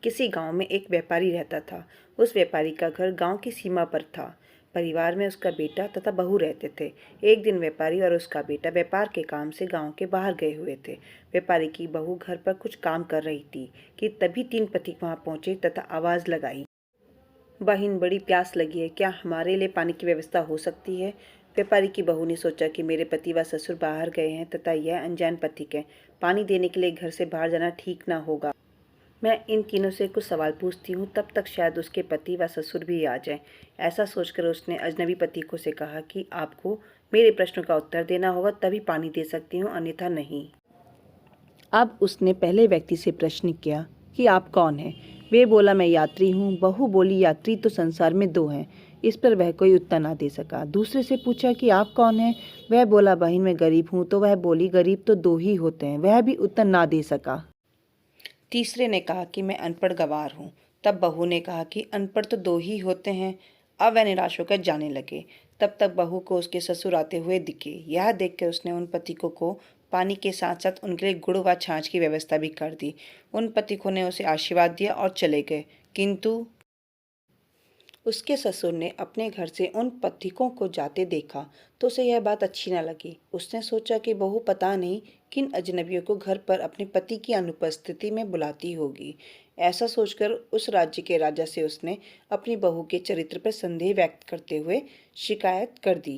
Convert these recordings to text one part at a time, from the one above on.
किसी गांव में एक व्यापारी रहता था। उस व्यापारी का घर गांव की सीमा पर था। परिवार में उसका बेटा तथा बहू रहते थे। एक दिन व्यापारी और उसका बेटा व्यापार के काम से गांव के बाहर गए हुए थे। व्यापारी की बहू घर पर कुछ काम कर रही थी कि तभी 3 पथिक वहां पहुंचे तथा आवाज लगाई, बहन बड़ी प्यास लगी है, क्या हमारे लिए पानी की व्यवस्था हो सकती है। व्यापारी की बहू ने सोचा कि मेरे पति व ससुर बाहर गए हैं तथा यह अनजान पथिक है, पानी देने के लिए घर से बाहर जाना ठीक ना होगा। मैं इन तीनों से कुछ सवाल पूछती हूँ, तब तक शायद उसके पति व ससुर भी आ जाएं। ऐसा सोचकर उसने अजनबी पथिकों से कहा कि आपको मेरे प्रश्नों का उत्तर देना होगा, तभी पानी दे सकती हूँ, अन्यथा नहीं। अब उसने पहले व्यक्ति से प्रश्न किया कि आप कौन हैं। वे बोला, मैं यात्री हूँ। बहू बोली, यात्री तो संसार में 2 हैं। इस पर वह कोई उत्तर ना दे सका। दूसरे से पूछा कि आप कौन हैं। वह बोला, बहन मैं गरीब हूँ। तो वह बोली, गरीब तो 2 ही होते हैं। वह भी उत्तर ना दे सका। तीसरे ने कहा कि मैं अनपढ़ गंवार हूँ। तब बहू ने कहा कि अनपढ़ तो 2 ही होते हैं। अब वह निराश होकर जाने लगे। तब तक बहू को उसके ससुर आते हुए दिखे। यह देखकर उसने उन पथिकों को पानी के साथ साथ उनके लिए गुड़ व छाछ की व्यवस्था भी कर दी। उन पथिकों ने उसे आशीर्वाद दिया और चले गए, किंतु उसके ससुर ने अपने घर से उन पथिकों को जाते देखा तो उसे यह बात अच्छी न लगी। उसने सोचा कि बहू पता नहीं किन अजनबियों को घर पर अपने पति की अनुपस्थिति में बुलाती होगी। ऐसा सोचकर उस राज्य के राजा से उसने अपनी बहू के चरित्र पर संदेह व्यक्त करते हुए शिकायत कर दी।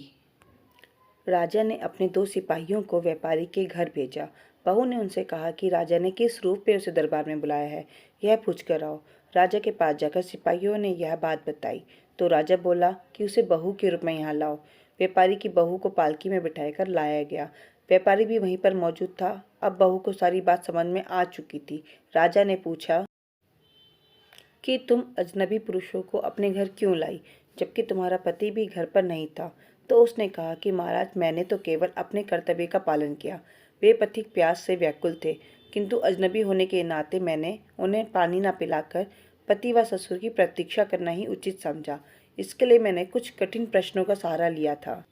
राजा ने अपने 2 सिपाहियों को व्यापारी के घर भेजा। बहू ने उनसे कहा कि राजा ने किस रूप में उसे दरबार में बुलाया है, यह पूछकर आओ। राजा के पास जाकर सिपाहियों ने यह बात बताई तो राजा बोला कि उसे बहू के रूप में यहाँ लाओ। व्यापारी की बहू को पालकी में बिठाकर लाया गया। व्यापारी भी वहीं पर मौजूद था। अब बहू को सारी बात समझ में आ चुकी थी। राजा ने पूछा कि तुम अजनबी पुरुषों को अपने घर क्यों लाई, जबकि तुम्हारा पति भी घर पर नहीं था। तो उसने कहा कि महाराज, मैंने तो केवल अपने कर्तव्य का पालन किया। वे पथिक प्यास से व्याकुल थे, किंतु अजनबी होने के नाते मैंने उन्हें पानी न पिलाकर पति व ससुर की प्रतीक्षा करना ही उचित समझा। इसके लिए मैंने कुछ कठिन प्रश्नों का सहारा लिया था।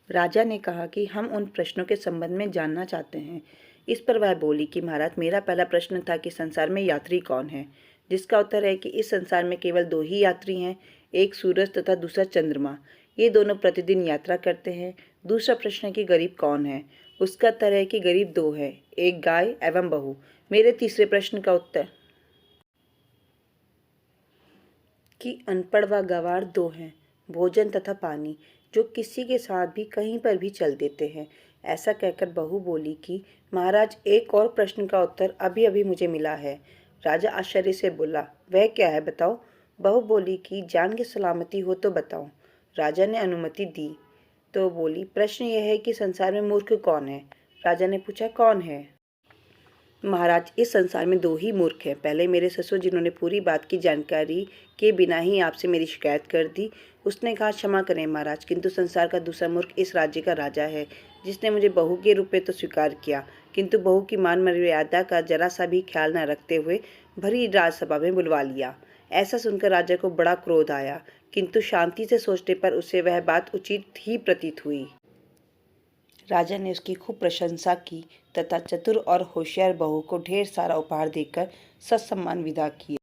राजा ने कहा कि हम उन प्रश्नों के संबंध में जानना चाहते हैं। इस पर वह बोली कि महाराज, मेरा पहला प्रश्न था कि संसार में यात्री कौन है, जिसका उत्तर है कि इस संसार में केवल 2 ही यात्री हैं, एक सूरज तथा दूसरा चंद्रमा। ये दोनों प्रतिदिन यात्रा करते हैं। दूसरा प्रश्न है कि गरीब कौन है, उसका उत्तर है कि गरीब 2 हैं, एक गाय एवं बहू। मेरे तीसरे प्रश्न का उत्तर कि अनपढ़ व गंवार 2 हैं, भोजन तथा पानी, जो किसी के साथ भी कहीं पर भी चल देते हैं। ऐसा कहकर बहू बोली कि महाराज, एक और प्रश्न का उत्तर अभी अभी मुझे मिला है। राजा आश्चर्य से बोला, वह क्या है, बताओ। बहू बोली कि जान की सलामती हो तो बताओ। राजा ने अनुमति दी तो बोली, प्रश्न यह है कि संसार में मूर्ख कौन है। राजा ने पूछा, कौन है। महाराज, इस संसार में 2 ही मूर्ख हैं। पहले मेरे ससुर, जिन्होंने पूरी बात की जानकारी के बिना ही आपसे मेरी शिकायत कर दी। उसने कहा, क्षमा करें महाराज, किंतु संसार का दूसरा मूर्ख इस राज्य का राजा है, जिसने मुझे बहू के रूप में तो स्वीकार किया, किंतु बहू की मान मर्यादा का जरा सा भी ख्याल न रखते हुए भरी राजसभा में बुलवा लिया। ऐसा सुनकर राजा को बड़ा क्रोध आया, किंतु शांति से सोचने पर उसे वह बात उचित ही प्रतीत हुई। राजा ने उसकी खूब प्रशंसा की तथा चतुर और होशियार बहू को ढेर सारा उपहार देकर ससम्मान विदा किया।